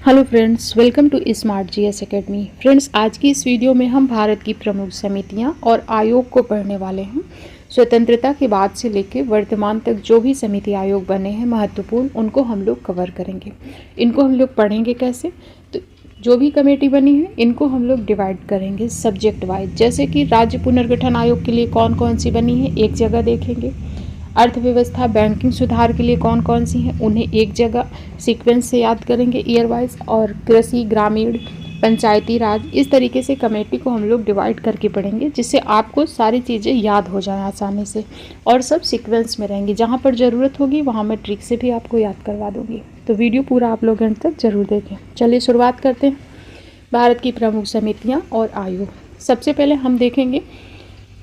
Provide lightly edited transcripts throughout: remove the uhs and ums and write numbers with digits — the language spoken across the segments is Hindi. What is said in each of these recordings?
Hello friends, welcome to smart GS academy. Friends, आज की इस वीडियो में हम भारत की प्रमुख समितियां और आयोग को पढ़ने वाले हैं। स्वतंत्रता के बाद से लेकर वर्तमान तक जो भी समिति आयोग बने हैं महत्वपूर्ण, उनको हम लोग कवर करेंगे। इनको हम लोग पढ़ेंगे कैसे, तो जो भी कमेटी बनी है इनको हम लोग डिवाइड करेंगे सब्जेक्ट वाइज। जैसे कि राज्य पुनर्गठन आयोग के लिए कौन कौन सी बनी है एक जगह देखेंगे, अर्थव्यवस्था बैंकिंग सुधार के लिए कौन कौन सी हैं उन्हें एक जगह सीक्वेंस से याद करेंगे ईयर वाइज, और कृषि ग्रामीण पंचायती राज, इस तरीके से कमेटी को हम लोग डिवाइड करके पढ़ेंगे जिससे आपको सारी चीज़ें याद हो जाएं आसानी से, और सब सीक्वेंस में रहेंगी। जहाँ पर ज़रूरत होगी वहाँ मैं ट्रिक से भी आपको याद करवा दूँगी। तो वीडियो पूरा आप लोग अंत तक जरूर देखें। चलिए शुरुआत करते हैं। भारत की प्रमुख समितियाँ और आयोग। सबसे पहले हम देखेंगे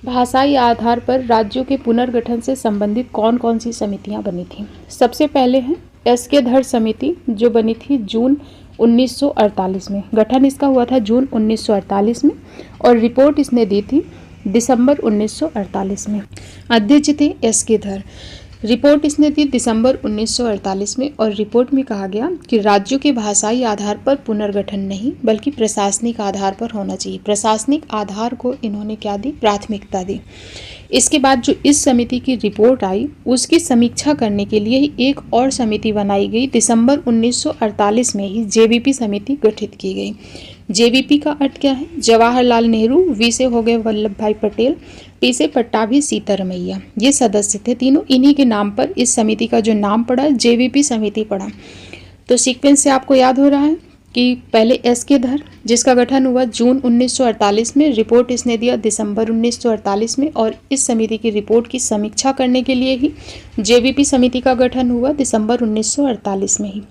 भाषाई आधार पर राज्यों के पुनर्गठन से संबंधित कौन कौन सी समितियां बनी थीं। सबसे पहले है एस.के. धर समिति, जो बनी थी जून 1948 में। गठन इसका हुआ था जून 1948 में और रिपोर्ट इसने दी थी दिसंबर 1948 में। अध्यक्ष थे एस.के. धर। रिपोर्ट इसने दी दिसंबर 1948 में और रिपोर्ट में कहा गया कि राज्यों के भाषाई आधार पर पुनर्गठन नहीं बल्कि प्रशासनिक आधार पर होना चाहिए। प्रशासनिक आधार को इन्होंने क्या दी, प्राथमिकता दी। इसके बाद जो इस समिति की रिपोर्ट आई उसकी समीक्षा करने के लिए ही एक और समिति बनाई गई। दिसंबर 1948 में ही जेवीपी समिति गठित की गई। जेवीपी का अर्थ क्या है, जवाहरलाल नेहरू, वी से हो गए वल्लभ भाई पटेल, पी से पट्टाभी सीतारमैया, ये सदस्य थे तीनों। इन्हीं के नाम पर इस समिति का जो नाम पड़ा जेवीपी समिति पड़ा। तो सीक्वेंस से आपको याद हो रहा है कि पहले एस.के. धर, जिसका गठन हुआ जून 1948 में, रिपोर्ट इसने दिया दिसंबर 1948 में, और इस समिति की रिपोर्ट की समीक्षा करने के लिए ही जेवीपी समिति का गठन हुआ दिसंबर 1948 में ही।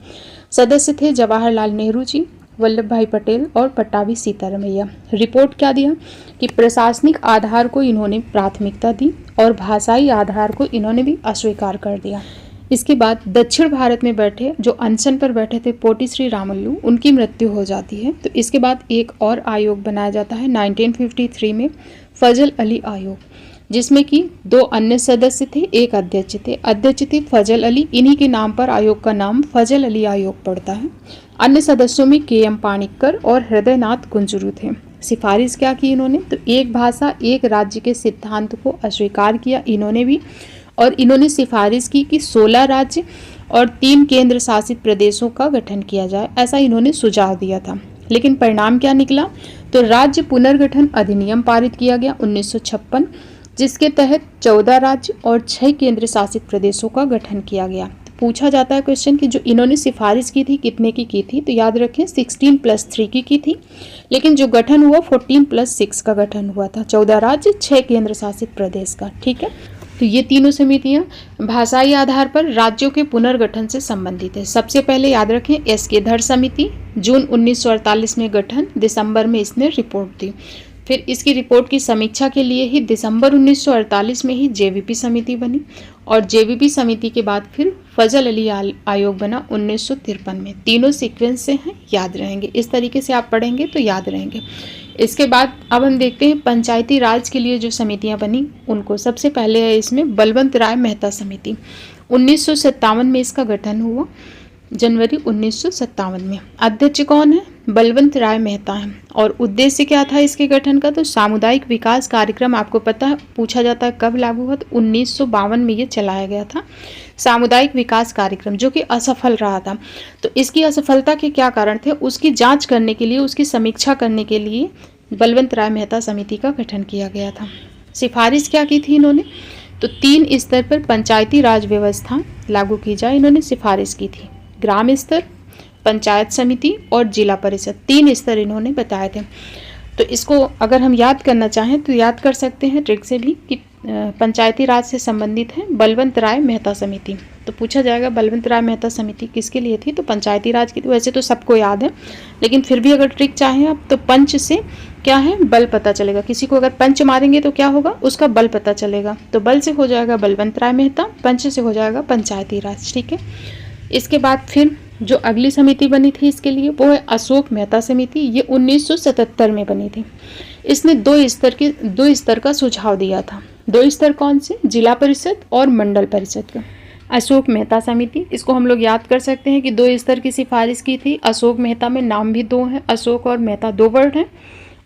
सदस्य थे जवाहरलाल नेहरू जी, वल्लभ भाई पटेल और पट्टाभी सीतारमैया। रिपोर्ट क्या दिया कि प्रशासनिक आधार को इन्होंने प्राथमिकता दी और भाषाई आधार को इन्होंने भी अस्वीकार कर दिया। इसके बाद दक्षिण भारत में बैठे जो अनशन पर बैठे थे पोटी श्री रामुलु, उनकी मृत्यु हो जाती है। तो इसके बाद एक और आयोग बनाया जाता है 1953 में, फजल अली आयोग, जिसमें कि दो अन्य सदस्य थे, एक अध्यक्ष थे। अध्यक्ष थे फजल अली, इन्हीं के नाम पर आयोग का नाम फजल अली आयोग पड़ता है। अन्य सदस्यों में के.एम. पाणिक्कर और हृदयनाथ कुंजरू थे। सिफारिश क्या की इन्होंने, तो एक भाषा एक राज्य के सिद्धांत को अस्वीकार किया इन्होंने भी, और इन्होंने सिफारिश की कि 16 राज्य और 3 केंद्र शासित प्रदेशों का गठन किया जाए, ऐसा इन्होंने सुझाव दिया था। लेकिन परिणाम क्या निकला, तो राज्य पुनर्गठन अधिनियम पारित किया गया 1956, जिसके तहत 14 राज्य और 6 केंद्र शासित प्रदेशों का गठन किया गया। तो पूछा जाता है क्वेश्चन कि जो इन्होंने सिफारिश की थी कितने की थी, तो याद रखें 16+3 की थी, लेकिन जो गठन हुआ 14+6 का गठन हुआ था, 14 राज्य 6 केंद्र शासित प्रदेश का। ठीक है, तो ये तीनों समितियां भाषाई आधार पर राज्यों के पुनर्गठन से संबंधित है। सबसे पहले याद रखें एस.के. धर समिति, जून 1948 में गठन, दिसंबर में इसने रिपोर्ट दी। फिर इसकी रिपोर्ट की समीक्षा के लिए ही दिसंबर 1948 में ही जेवीपी समिति बनी, और जेवीपी समिति के बाद फिर फजल अली आयोग बना 1953 में। तीनों सीक्वेंस से हैं, याद रहेंगे। इस तरीके से आप पढ़ेंगे तो याद रहेंगे। इसके बाद अब हम देखते हैं पंचायती राज के लिए जो समितियां बनी उनको। सबसे पहले है इसमें बलवंत राय मेहता समिति, 1957 में इसका गठन हुआ, जनवरी 1957 में। अध्यक्ष कौन है, बलवंत राय मेहता है। और उद्देश्य क्या था इसके गठन का, तो सामुदायिक विकास कार्यक्रम, आपको पता है पूछा जाता है कब लागू हुआ, तो 1952 में ये चलाया गया था सामुदायिक विकास कार्यक्रम, जो कि असफल रहा था। तो इसकी असफलता के क्या कारण थे उसकी जांच करने के लिए, उसकी समीक्षा करने के लिए बलवंत राय मेहता समिति का गठन किया गया था। सिफारिश क्या की थी इन्होंने, तो 3 स्तर पर पंचायती राज व्यवस्था लागू की जाए, इन्होंने सिफारिश की थी। ग्राम स्तर, पंचायत समिति और जिला परिषद, 3 स्तर इन्होंने बताए थे। तो इसको अगर हम याद करना चाहें तो याद कर सकते हैं ट्रिक से भी कि पंचायती राज से संबंधित है बलवंत राय मेहता समिति। तो पूछा जाएगा बलवंत राय मेहता समिति किसके लिए थी, तो पंचायती राज की थी। वैसे तो सबको याद है, लेकिन फिर भी अगर ट्रिक चाहें आप तो पंच से क्या है, बल पता चलेगा। किसी को अगर पंच मारेंगे तो क्या होगा, उसका बल पता चलेगा। तो बल से हो जाएगा बलवंत राय मेहता, पंच से हो जाएगा पंचायती राज। ठीक है, इसके बाद फिर जो अगली समिति बनी थी इसके लिए वो है अशोक मेहता समिति, ये 1977 में बनी थी। इसने 2 स्तर का सुझाव दिया था। 2 स्तर कौन से, जिला परिषद और मंडल परिषद का। अशोक मेहता समिति, इसको हम लोग याद कर सकते हैं कि 2 स्तर की सिफारिश की थी। अशोक मेहता में नाम भी 2 हैं, अशोक और मेहता 2 वर्ड हैं,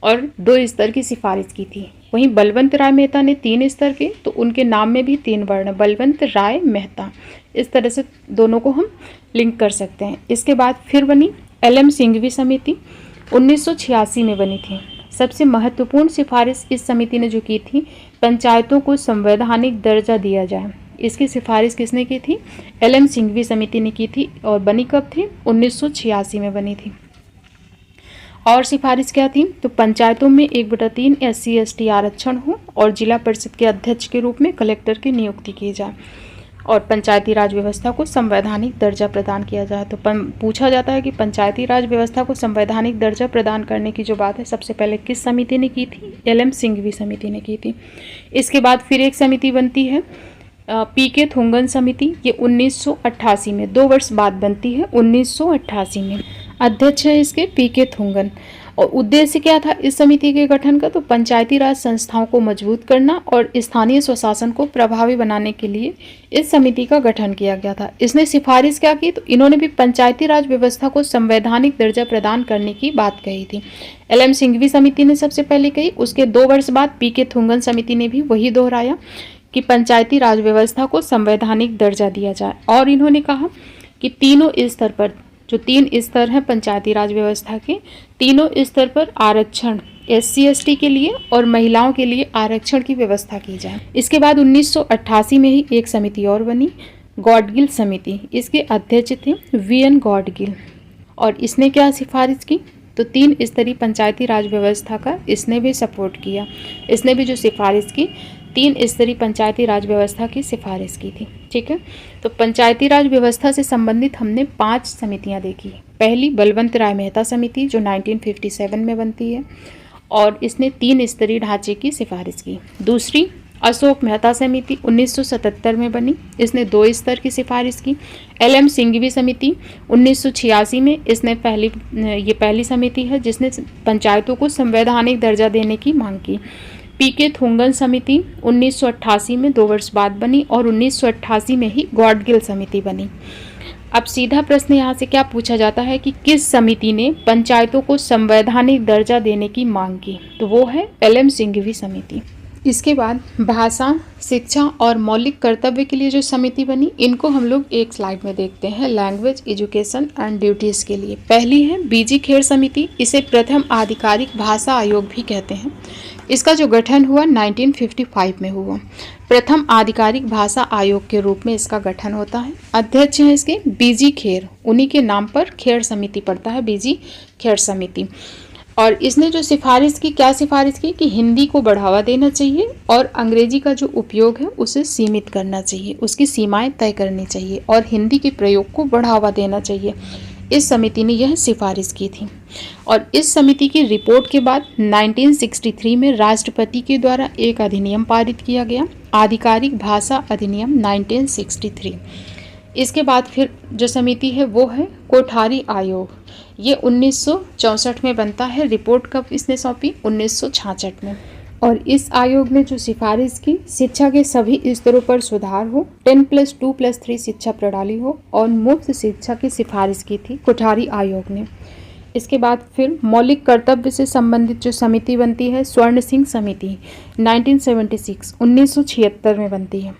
और 2 स्तर की सिफारिश की थी। वहीं बलवंत राय मेहता ने 3 स्तर के, तो उनके नाम में भी 3 वर्ण है, बलवंत राय मेहता। इस तरह से दोनों को हम लिंक कर सकते हैं। इसके बाद फिर बनी LM सिंघवी समिति, 1986 में बनी थी। सबसे महत्वपूर्ण सिफारिश इस समिति ने जो की थी, पंचायतों को संवैधानिक दर्जा दिया जाए। इसकी सिफारिश किसने की थी? LM सिंघवी समिति ने की थी, और बनी कब थी? 1986 में बनी थी। और सिफारिश क्या थी? तो पंचायतों में 1/3 SC/ST आरक्षण हो, और जिला परिषद के अध्यक्ष के रूप में कलेक्टर की नियुक्ति की जाए, और पंचायती राज व्यवस्था को संवैधानिक दर्जा प्रदान किया जाए। तो पूछा जाता है कि पंचायती राज व्यवस्था को संवैधानिक दर्जा प्रदान करने की जो बात है, सबसे पहले किस समिति ने की थी? LM सिंघवी समिति ने की थी। इसके बाद फिर एक समिति बनती है PK थुंगन समिति, ये 1988 में, 2 वर्ष बाद बनती है, 1988 में। अध्यक्ष है इसके PK थुंगन। और उद्देश्य क्या था इस समिति के गठन का? तो पंचायती राज संस्थाओं को मजबूत करना और स्थानीय स्वशासन को प्रभावी बनाने के लिए इस समिति का गठन किया गया था। इसने सिफारिश क्या की? तो इन्होंने भी पंचायती राज व्यवस्था को संवैधानिक दर्जा प्रदान करने की बात कही थी। LM सिंघवी समिति ने सबसे पहले कही, उसके 2 वर्ष बाद PK थुंगन समिति ने भी वही दोहराया कि पंचायती राज व्यवस्था को संवैधानिक दर्जा दिया जाए। और इन्होंने कहा कि तीनों स्तर पर, जो 3 स्तर हैं पंचायती राज व्यवस्था के, तीनों स्तर पर आरक्षण SC/ST के लिए और महिलाओं के लिए आरक्षण की व्यवस्था की जाए। इसके बाद 1988 में ही एक समिति और बनी, गॉडगिल समिति। इसके अध्यक्ष थे VN गॉडगिल, और इसने क्या सिफारिश की? तो 3 स्तरीय पंचायती राज व्यवस्था का इसने भी सपोर्ट किया। इसने भी जो सिफारिश की, 3 स्तरीय पंचायती राज व्यवस्था की सिफारिश की थी। ठीक है, तो पंचायती राज व्यवस्था से संबंधित हमने 5 समितियां देखी। पहली बलवंत राय मेहता समिति, जो 1957 में बनती है, और इसने 3 स्तरीय ढांचे की सिफारिश की। दूसरी अशोक मेहता समिति 1977 में बनी, इसने 2 स्तर की सिफारिश की। LM सिंघवी समिति 1986 में, इसने पहली समिति है जिसने पंचायतों को संवैधानिक दर्जा देने की मांग की। PK थुंगन समिति 1988 में 2 वर्ष बाद बनी, और 1988 में ही गॉडगिल समिति बनी। अब सीधा प्रश्न यहाँ से क्या पूछा जाता है कि किस समिति ने पंचायतों को संवैधानिक दर्जा देने की मांग की? तो वो है LM सिंघवी समिति। इसके बाद भाषा, शिक्षा और मौलिक कर्तव्य के लिए जो समिति बनी, इनको हम लोग एक स्लाइड में देखते हैं, लैंग्वेज, एजुकेशन एंड ड्यूटीज़ के लिए। पहली है BG खेर समिति, इसे प्रथम आधिकारिक भाषा आयोग भी कहते हैं। इसका जो गठन हुआ 1955 में हुआ। प्रथम आधिकारिक भाषा आयोग के रूप में इसका गठन होता है। अध्यक्ष हैं इसके BG खेर, उन्हीं के नाम पर खेर समिति पड़ता है, BG खेर समिति। और इसने जो सिफारिश की, क्या सिफारिश की? कि हिंदी को बढ़ावा देना चाहिए और अंग्रेजी का जो उपयोग है उसे सीमित करना चाहिए, उसकी सीमाएं तय करनी चाहिए, और हिंदी के प्रयोग को बढ़ावा देना चाहिए। इस समिति ने यह सिफारिश की थी। और इस समिति की रिपोर्ट के बाद 1963 में राष्ट्रपति के द्वारा एक अधिनियम पारित किया गया, आधिकारिक भाषा अधिनियम 1963। इसके बाद फिर जो समिति है वो है कोठारी आयोग। ये 1964 में बनता है। रिपोर्ट कब इसने सौंपी? 1966 में। और इस आयोग ने जो सिफारिश की, शिक्षा के सभी स्तरों पर सुधार हो, 10+2+3 शिक्षा प्रणाली हो, और मुफ्त शिक्षा की सिफारिश की थी कोठारी आयोग ने। इसके बाद फिर मौलिक कर्तव्य से संबंधित जो समिति बनती है, स्वर्ण सिंह समिति 1976 में बनती है।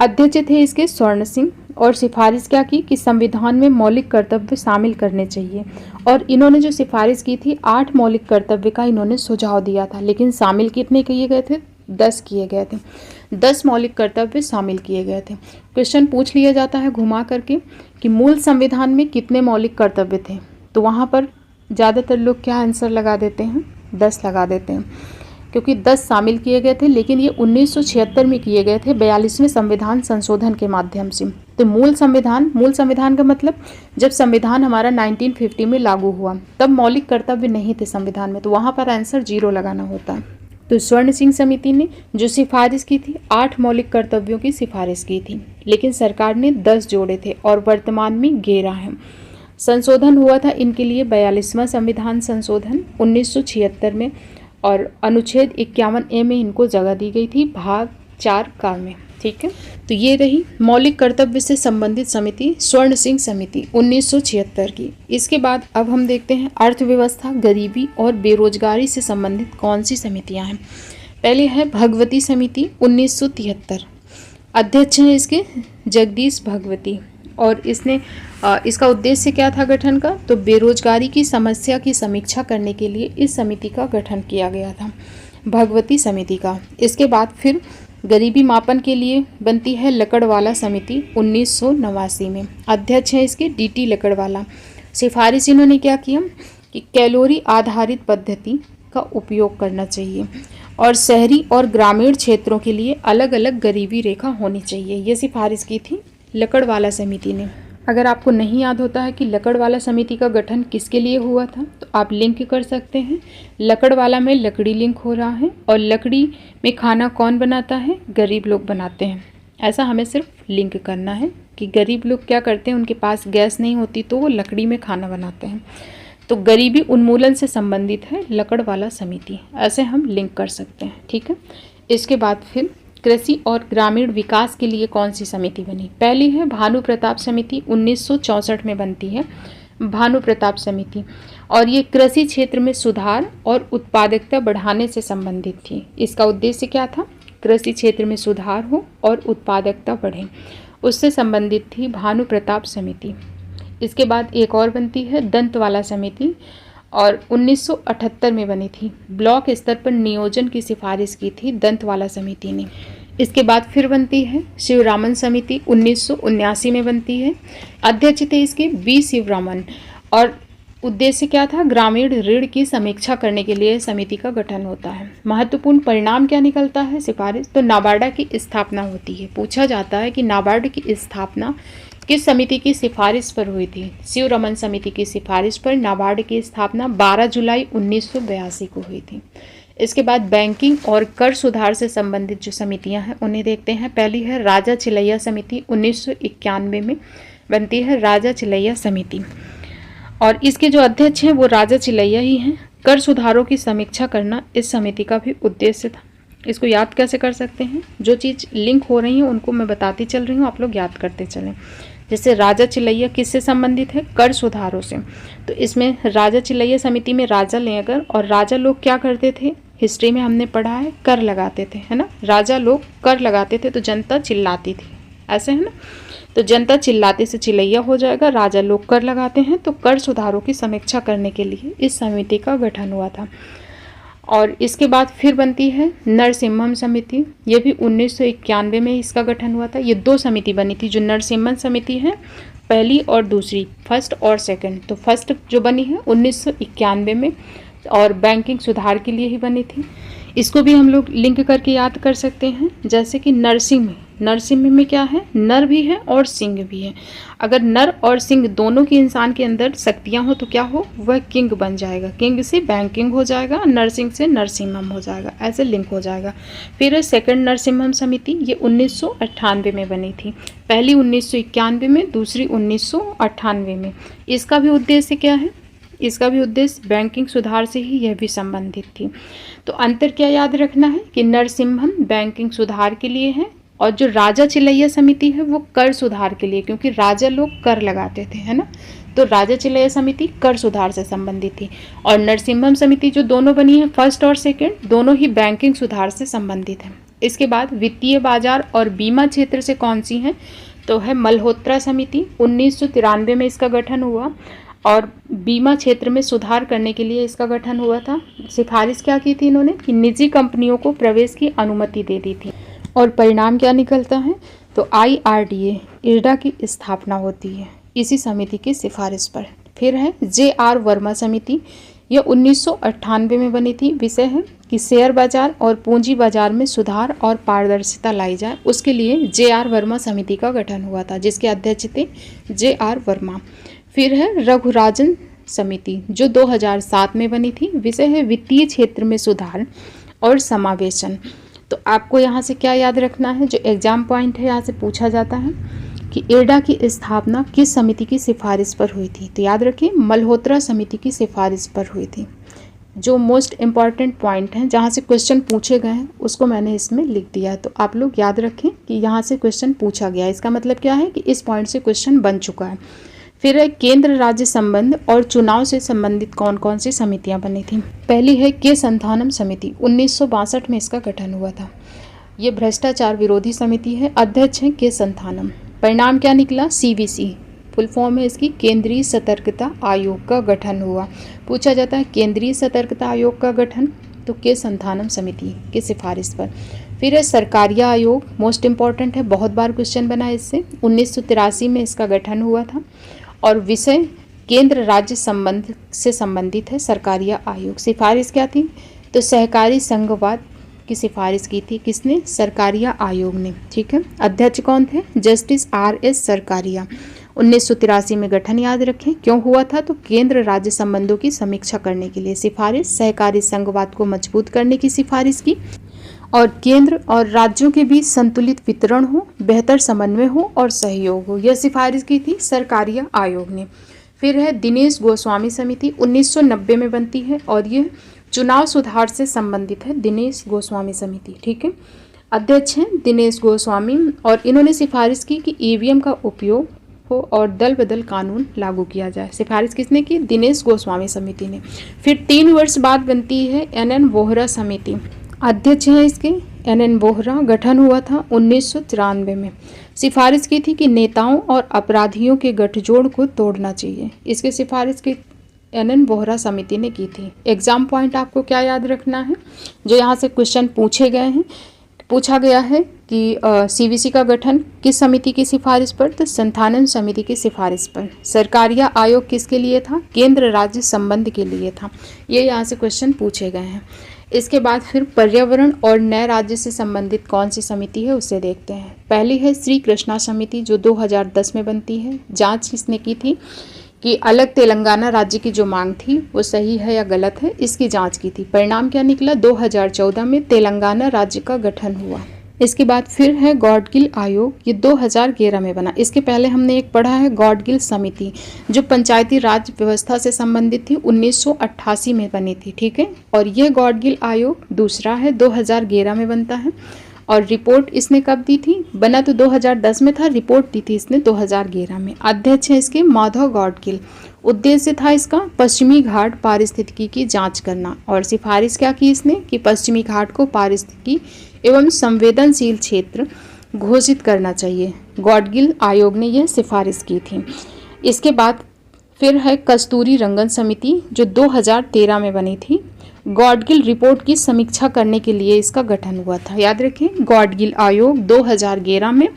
अध्यक्ष थे इसके स्वर्ण सिंह, और सिफारिश क्या की कि संविधान में मौलिक कर्तव्य शामिल करने चाहिए। और इन्होंने जो सिफारिश की थी, 8 मौलिक कर्तव्य का इन्होंने सुझाव दिया था, लेकिन शामिल कितने किए गए थे? 10 किए गए थे। 10 मौलिक कर्तव्य शामिल किए गए थे। क्वेश्चन पूछ लिया जाता है घुमा करके कि मूल संविधान में कितने मौलिक कर्तव्य थे, तो वहाँ पर ज़्यादातर लोग क्या आंसर लगा देते हैं? 10 लगा देते हैं, क्योंकि 10 शामिल किए गए थे, लेकिन ये 1976 में किए गए थे 42वें संविधान संशोधन के माध्यम से। तो मूल संविधान का मतलब जब संविधान हमारा 1950 में लागू हुआ, तब मौलिक कर्तव्य नहीं थे संविधान में, तो वहाँ पर आंसर 0 लगाना होता है। तो स्वर्ण सिंह समिति ने जो सिफारिश की थी, 8 मौलिक कर्तव्यों की सिफारिश की थी, लेकिन सरकार ने 10 जोड़े थे, और वर्तमान में 11 हैं। संशोधन हुआ था इनके लिए 42वां संविधान संशोधन 1976 में, और अनुच्छेद 51A में इनको जगह दी गई थी भाग 4 का में। ठीक है। तो ये रही मौलिक कर्तव्य से संबंधित समिति स्वर्ण सिंह समिति 1976 की। इसके बाद अब हम देखते हैं अर्थव्यवस्था, गरीबी और बेरोजगारी से संबंधित कौन सी समितियां हैं। पहले है भगवती समिति 1973। अध्यक्ष हैं इसके जगदीश भगवती, और इसका उद्देश्य क्या था गठन का, तो बेरोजगारी की समस्या की समीक्षा करने के लिए इस समिति का गठन किया गया था, भगवती समिति का। इसके बाद फिर गरीबी मापन के लिए बनती है लकड़वाला समिति 1989 में। अध्यक्ष है इसके डीटी लकड़वाला। सिफारिश इन्होंने क्या किया कि कैलोरी आधारित पद्धति का उपयोग करना चाहिए और शहरी और ग्रामीण क्षेत्रों के लिए अलग अलग गरीबी रेखा होनी चाहिए, ये सिफारिश की थी लकड़वाला समिति ने। अगर आपको नहीं याद होता है कि लकड़वाला समिति का गठन किसके लिए हुआ था, तो आप लिंक कर सकते हैं। लकड़वाला में लकड़ी लिंक हो रहा है, और लकड़ी में खाना कौन बनाता है, गरीब लोग बनाते हैं। ऐसा हमें सिर्फ लिंक करना है कि गरीब लोग क्या करते हैं, उनके पास गैस नहीं होती तो वो लकड़ी में खाना बनाते हैं। तो गरीबी उन्मूलन से संबंधित है लकड़वाला समिति, ऐसे हम लिंक कर सकते हैं। ठीक है। इसके बाद फिर कृषि और ग्रामीण विकास के लिए कौन सी समिति बनी। पहली है भानु प्रताप समिति 1964 में बनती है, भानु प्रताप समिति, और ये कृषि क्षेत्र में सुधार और उत्पादकता बढ़ाने से संबंधित थी। इसका उद्देश्य क्या था, कृषि क्षेत्र में सुधार हो और उत्पादकता बढ़े, उससे संबंधित थी भानु प्रताप समिति। इसके बाद एक और बनती है दंतवाला समिति, और 1978 में बनी थी। ब्लॉक स्तर पर नियोजन की सिफारिश की थी दंतवाला समिति ने। इसके बाद फिर बनती है शिवरामन समिति 1979 में बनती है। अध्यक्ष थे इसके बी शिवरामन, और उद्देश्य क्या था, ग्रामीण ऋण की समीक्षा करने के लिए समिति का गठन होता है। महत्वपूर्ण परिणाम क्या निकलता है, सिफारिश, तो नाबार्ड की स्थापना होती है। पूछा जाता है कि नाबार्ड की स्थापना किस समिति की सिफारिश पर हुई थी। शिवरमन समिति की सिफारिश पर नाबार्ड की स्थापना 12 जुलाई 1982 को हुई थी। इसके बाद बैंकिंग और कर सुधार से संबंधित जो समितियां हैं उन्हें देखते हैं। पहली है राजा चिलैया समिति 1991 में बनती है, राजा चिलैया समिति, और इसके जो अध्यक्ष हैं वो राजा चिलैया ही हैं। कर सुधारों की समीक्षा करना इस समिति का भी उद्देश्य था। इसको याद कैसे कर सकते हैं, जो चीज़ लिंक हो रही है उनको मैं बताती चल रही हूँ, आप लोग याद करते चलें। जैसे राजा चिलैया किससे संबंधित है, कर सुधारों से। तो इसमें राजा चिलैया समिति में राजा लें अगर, और राजा लोग क्या करते थे, हिस्ट्री में हमने पढ़ा है कर लगाते थे, है ना। राजा लोग कर लगाते थे तो जनता चिल्लाती थी, ऐसे है ना। तो जनता चिल्लाते से चिलैया हो जाएगा, राजा लोग कर लगाते हैं, तो कर सुधारों की समीक्षा करने के लिए इस समिति का गठन हुआ था। और इसके बाद फिर बनती है नरसिम्हम समिति, ये भी 1991 में इसका गठन हुआ था। ये दो समिति बनी थी, जो नरसिम्हम समिति है पहली और दूसरी, फर्स्ट और सेकंड। तो फर्स्ट जो बनी है 1991 में, और बैंकिंग सुधार के लिए ही बनी थी। इसको भी हम लोग लिंक करके याद कर सकते हैं, जैसे कि नरसिंह, नरसिंह में क्या है, नर भी है और सिंह भी है। अगर नर और सिंह दोनों की इंसान के अंदर शक्तियां हो तो क्या हो, वह किंग बन जाएगा। किंग से बैंकिंग हो जाएगा, नरसिंह से नरसिम्हम हो जाएगा, ऐसे लिंक हो जाएगा। फिर सेकंड नरसिम्हम समिति, ये 1998 में बनी थी। पहली 1991 में, दूसरी 1998 में। इसका भी उद्देश्य क्या है, इसका भी उद्देश्य बैंकिंग सुधार से ही यह भी संबंधित थी। तो अंतर क्या याद रखना है कि नरसिम्हम बैंकिंग सुधार के लिए है, और जो राजा चिलैया समिति है वो कर सुधार के लिए, क्योंकि राजा लोग कर लगाते थे, है ना। तो राजा चिलैया समिति कर सुधार से संबंधित थी, और नरसिम्हम समिति जो दोनों बनी है फर्स्ट और सेकंड, दोनों ही बैंकिंग सुधार से संबंधित है। इसके बाद वित्तीय बाजार और बीमा क्षेत्र से कौन सी हैं, तो है मल्होत्रा समिति, 1993 में इसका गठन हुआ, और बीमा क्षेत्र में सुधार करने के लिए इसका गठन हुआ था। सिफारिश क्या की थी इन्होंने कि निजी कंपनियों को प्रवेश की अनुमति दे दी थी, और परिणाम क्या निकलता है, तो IRDA इरडा की स्थापना होती है इसी समिति की सिफारिश पर। फिर है JR वर्मा समिति, यह 1998 में बनी थी। विषय है कि शेयर बाजार और पूंजी बाजार में सुधार और पारदर्शिता लाई जाए, उसके लिए JR वर्मा समिति का गठन हुआ था, जिसके अध्यक्ष थे JR वर्मा। फिर है रघुराजन समिति, जो 2007 में बनी थी। विषय है वित्तीय क्षेत्र में सुधार और समावेशन। तो आपको यहाँ से क्या याद रखना है, जो एग्जाम पॉइंट है यहाँ से पूछा जाता है कि इरडा की स्थापना किस समिति की सिफारिश पर हुई थी। तो याद रखिए मल्होत्रा समिति की सिफारिश पर हुई थी। जो मोस्ट इम्पॉर्टेंट पॉइंट हैं जहाँ से क्वेश्चन पूछे गए हैं उसको मैंने इसमें लिख दिया है। तो आप लोग याद रखें कि यहाँ से क्वेश्चन पूछा गया है, इसका मतलब क्या है कि इस पॉइंट से क्वेश्चन बन चुका है। फिर है केंद्र राज्य संबंध और चुनाव से संबंधित कौन कौन सी समितियां बनी थी। पहली है के संथानम समिति, 1962 में इसका गठन हुआ था। ये भ्रष्टाचार विरोधी समिति है, अध्यक्ष है के संथानम। परिणाम क्या निकला, सीवीसी, फुल फॉर्म है इसकी केंद्रीय सतर्कता आयोग का गठन हुआ। पूछा जाता है केंद्रीय सतर्कता आयोग का गठन, तो के संथानम समिति की सिफारिश पर। फिर है सरकारिया आयोग, मोस्ट इम्पॉर्टेंट है, बहुत बार क्वेश्चन बना है इससे। 1983 में इसका गठन हुआ था और विषय केंद्र राज्य संबंध से संबंधित है सरकारिया आयोग। सिफारिश क्या थी, तो सहकारी संघवाद की सिफारिश की थी किसने, सरकारिया आयोग ने। ठीक है, अध्यक्ष कौन थे, जस्टिस आर.एस. सरकारिया। 1983 में गठन याद रखें, क्यों हुआ था, तो केंद्र राज्य संबंधों की समीक्षा करने के लिए सिफारिश, सहकारी संघवाद को मजबूत करने की सिफारिश की और केंद्र और राज्यों के बीच संतुलित वितरण हो, बेहतर समन्वय हो और सहयोग हो, यह सिफारिश की थी सरकारिया आयोग ने। फिर है दिनेश गोस्वामी समिति, 1990 में बनती है और यह चुनाव सुधार से संबंधित है, दिनेश गोस्वामी समिति। ठीक है, अध्यक्ष हैं दिनेश गोस्वामी और इन्होंने सिफारिश की कि ईवीएम का उपयोग हो और दल बदल कानून लागू किया जाए। सिफारिश किसने की, दिनेश गोस्वामी समिति ने। फिर 3 वर्ष बाद बनती है एन.एन. वोहरा समिति, अध्यक्ष हैं इसके एन.एन. वोहरा। गठन हुआ था 1993 में। सिफारिश की थी कि नेताओं और अपराधियों के गठजोड़ को तोड़ना चाहिए, इसकी सिफारिश की एन.एन. वोहरा समिति ने की थी। एग्जाम पॉइंट आपको क्या याद रखना है, जो यहाँ से क्वेश्चन पूछे गए हैं, पूछा गया है कि सीवीसी का गठन किस समिति की सिफारिश पर, तो संथानम समिति की सिफारिश पर। सरकारिया आयोग किसके लिए था, केंद्र राज्य संबंध के लिए था। ये यहाँ से क्वेश्चन पूछे गए हैं। इसके बाद फिर पर्यावरण और नए राज्य से संबंधित कौन सी समिति है उसे देखते हैं। पहली है श्री कृष्णा समिति, जो 2010 में बनती है। जांच किसने की थी कि अलग तेलंगाना राज्य की जो मांग थी वो सही है या गलत है, इसकी जांच की थी। परिणाम क्या निकला, 2014 में तेलंगाना राज्य का गठन हुआ। इसके बाद फिर है गॉडगिल आयोग, ये 2011 में बना। इसके पहले हमने एक पढ़ा है गॉडगिल समिति, जो पंचायती राज व्यवस्था से संबंधित थी, 1988 में बनी थी। ठीक है, और यह गॉडगिल आयोग दूसरा है, 2011 में बनता है। और रिपोर्ट इसने कब दी थी, बना तो 2010 में था, रिपोर्ट दी थी इसने 2011 में। अध्यक्ष है इसके माधव गॉडगिल। उद्देश्य था इसका पश्चिमी घाट पारिस्थितिकी की जांच करना और सिफारिश क्या की इसने कि पश्चिमी घाट को पारिस्थितिकी एवं संवेदनशील क्षेत्र घोषित करना चाहिए। गॉडगिल आयोग ने यह सिफारिश की थी। इसके बाद फिर है कस्तूरी रंगन समिति, जो 2013 में बनी थी। गॉडगिल रिपोर्ट की समीक्षा करने के लिए इसका गठन हुआ था। याद रखें, गॉडगिल आयोग 2011 में,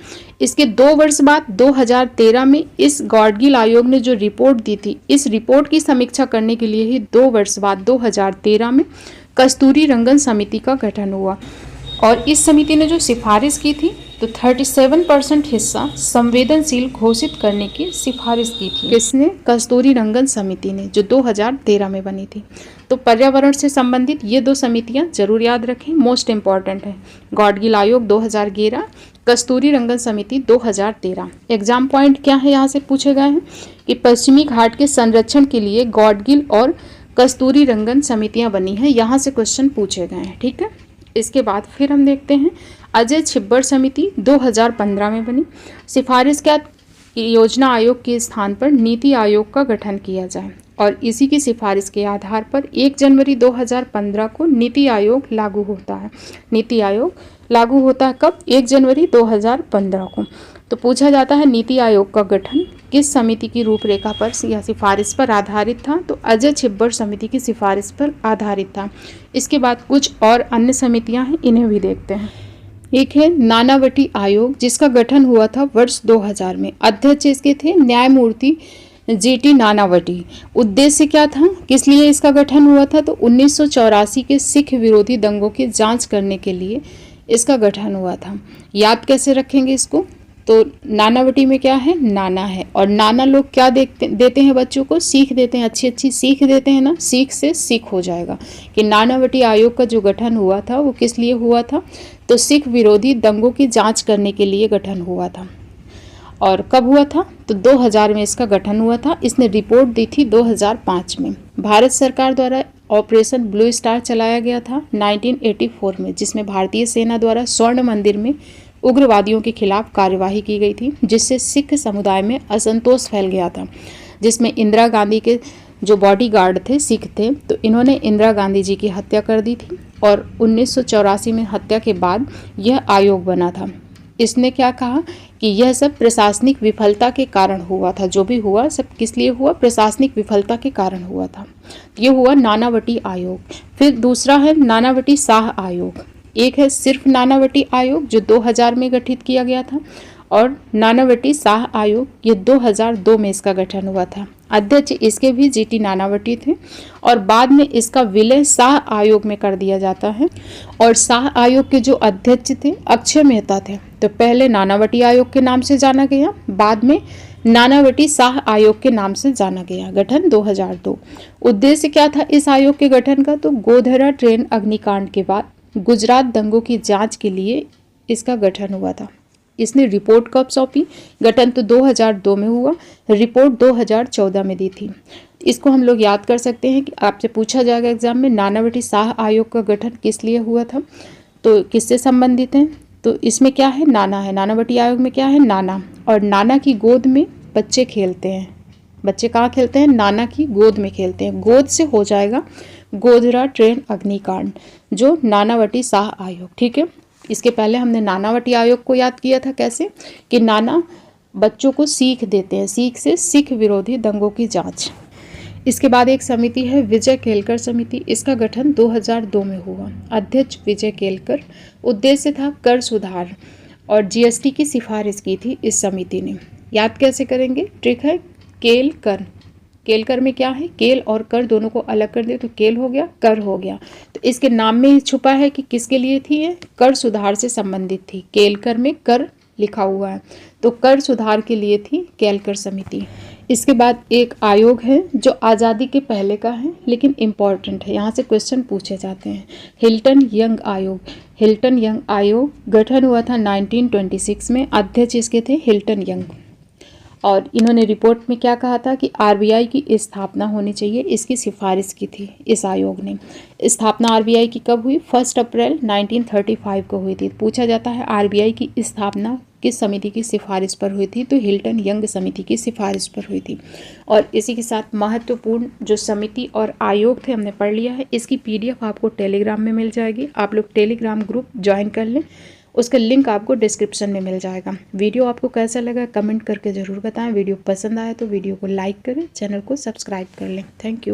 इसके 2 वर्ष बाद 2013 में इस गॉडगिल आयोग ने जो रिपोर्ट दी थी, इस रिपोर्ट की समीक्षा करने के लिए ही 2 वर्ष बाद 2013 में कस्तूरी रंगन समिति का गठन हुआ। और इस समिति ने जो सिफारिश की थी तो 37% हिस्सा संवेदनशील घोषित करने की सिफारिश की थी। किसने, कस्तूरी रंगन समिति ने, जो 2013 में बनी थी। तो पर्यावरण से संबंधित ये 2 समितियां जरूर याद रखें, मोस्ट इंपॉर्टेंट है। गॉडगिल आयोग 2011, कस्तूरी रंगन समिति 2013। एग्जाम पॉइंट क्या है यहाँ से पूछे गए हैं कि पश्चिमी घाट के संरक्षण के लिए गॉडगिल और कस्तूरी रंगन समितियां बनी हैं, यहाँ से क्वेश्चन पूछे गए हैं। ठीक है, इसके बाद फिर हम देखते हैं अजय छिब्बर समिति 2015 में बनी। सिफारिश क्या, योजना आयोग के स्थान पर नीति आयोग का गठन किया जाए और इसी की सिफारिश के आधार पर 1 जनवरी 2015 को नीति आयोग लागू होता है। नीति आयोग लागू होता है कब, 1 जनवरी 2015 को। तो पूछा जाता है नीति आयोग का गठन किस समिति की रूपरेखा पर या सिफारिश पर आधारित था, तो अजय छिब्बर समिति की सिफारिश पर आधारित था। इसके बाद कुछ और अन्य समितियां हैं, इन्हें भी देखते हैं। एक है नानावटी आयोग, जिसका गठन हुआ था वर्ष 2000 में। अध्यक्ष इसके थे न्यायमूर्ति जी.टी. नानावटी। उद्देश्य क्या था, किस लिए इसका गठन हुआ था, तो 1984 के सिख विरोधी दंगों की जांच करने के लिए इसका गठन हुआ था। याद कैसे रखेंगे इसको, तो नानावटी में क्या है, नाना है, और नाना लोग क्या देते हैं बच्चों को, सीख देते हैं, अच्छी अच्छी सीख देते हैं ना, सीख से सीख हो जाएगा कि नानावटी आयोग का जो गठन हुआ था वो किस लिए हुआ था, तो सिख विरोधी दंगों की जांच करने के लिए गठन हुआ था। और कब हुआ था, तो 2000 में इसका गठन हुआ था। इसने रिपोर्ट दी थी 2005 में। भारत सरकार द्वारा ऑपरेशन ब्लू स्टार चलाया गया था 1984 में, जिसमें भारतीय सेना द्वारा स्वर्ण मंदिर में उग्रवादियों के खिलाफ कार्यवाही की गई थी, जिससे सिख समुदाय में असंतोष फैल गया था, जिसमें इंदिरा गांधी के जो बॉडीगार्ड थे सिख थे, तो इन्होंने इंदिरा गांधी जी की हत्या कर दी थी और 1984 में हत्या के बाद यह आयोग बना था। इसने क्या कहा कि यह सब प्रशासनिक विफलता के कारण हुआ था, जो भी हुआ सब किस लिए हुआ, प्रशासनिक विफलता के कारण हुआ था। ये हुआ नानावटी आयोग। फिर दूसरा है नानावटी शाह आयोग। एक है सिर्फ नानावटी आयोग जो 2000 में गठित किया गया था, और नानावटी शाह आयोग ये 2002 में इसका गठन हुआ था। अध्यक्ष इसके भी जीटी नानावटी थे और बाद में इसका विलय शाह आयोग में कर दिया जाता है। और शाह आयोग के जो अध्यक्ष थे अक्षय मेहता थे। तो पहले नानावटी आयोग के नाम से जाना गया, बाद में नानावटी शाह आयोग के नाम से जाना गया। गठन 2002। उद्देश्य क्या था इस आयोग के गठन का, तो गोधरा ट्रेन अग्निकांड के बाद गुजरात दंगों की जांच के लिए इसका गठन हुआ था। इसने रिपोर्ट कब सौंपी, गठन तो 2002 में हुआ, रिपोर्ट 2014 में दी थी। इसको हम लोग याद कर सकते हैं कि आपसे पूछा जाएगा एग्जाम में, नानावटी शाह आयोग का गठन किस लिए हुआ था, तो किससे संबंधित है, तो इसमें क्या है, नाना है। नानावटी आयोग में क्या है, नाना, और नाना की गोद में बच्चे खेलते हैं। बच्चे कहाँ खेलते हैं, नाना की गोद में खेलते हैं। गोद से हो जाएगा गोधरा ट्रेन अग्निकांड, जो नानावटी शाह आयोग। ठीक है, इसके पहले हमने नानावटी आयोग को याद किया था कैसे, कि नाना बच्चों को सीख देते हैं, सीख से सिख विरोधी दंगों की जांच। इसके बाद एक समिति है विजय केलकर समिति। इसका गठन 2002 में हुआ। अध्यक्ष विजय केलकर। उद्देश्य था कर सुधार और जीएसटी की सिफारिश की थी इस समिति ने। याद कैसे करेंगे, ट्रिक है केल कर। केल कर में क्या है, केल और कर दोनों को अलग कर दे तो केल हो गया, कर हो गया। तो इसके नाम में ही छुपा है कि किसके लिए थी, ये कर सुधार से संबंधित थी। केल कर में कर लिखा हुआ है, तो कर सुधार के लिए थी केलकर समिति। इसके बाद एक आयोग है जो आज़ादी के पहले का है लेकिन इम्पॉर्टेंट है, यहाँ से क्वेश्चन पूछे जाते हैं। हिल्टन यंग आयोग। हिल्टन यंग आयोग गठन हुआ था 1926 में। अध्यक्ष इसके थे हिल्टन यंग, और इन्होंने रिपोर्ट में क्या कहा था कि आरबीआई की स्थापना होनी चाहिए, इसकी सिफारिश की थी इस आयोग ने। स्थापना आरबीआई की कब हुई, 1 अप्रैल 1935 को हुई थी। पूछा जाता है आरबीआई की स्थापना किस समिति की सिफारिश पर हुई थी, तो हिल्टन यंग समिति की सिफारिश पर हुई थी। और इसी के साथ महत्वपूर्ण जो समिति और आयोग थे हमने पढ़ लिया है। इसकी पीडीएफ आपको टेलीग्राम में मिल जाएगी, आप लोग टेलीग्राम ग्रुप ज्वाइन कर लें, उसका लिंक आपको डिस्क्रिप्शन में मिल जाएगा। वीडियो आपको कैसा लगा कमेंट करके ज़रूर बताएं। वीडियो पसंद आया तो वीडियो को लाइक करें, चैनल को सब्सक्राइब कर लें। Thank you.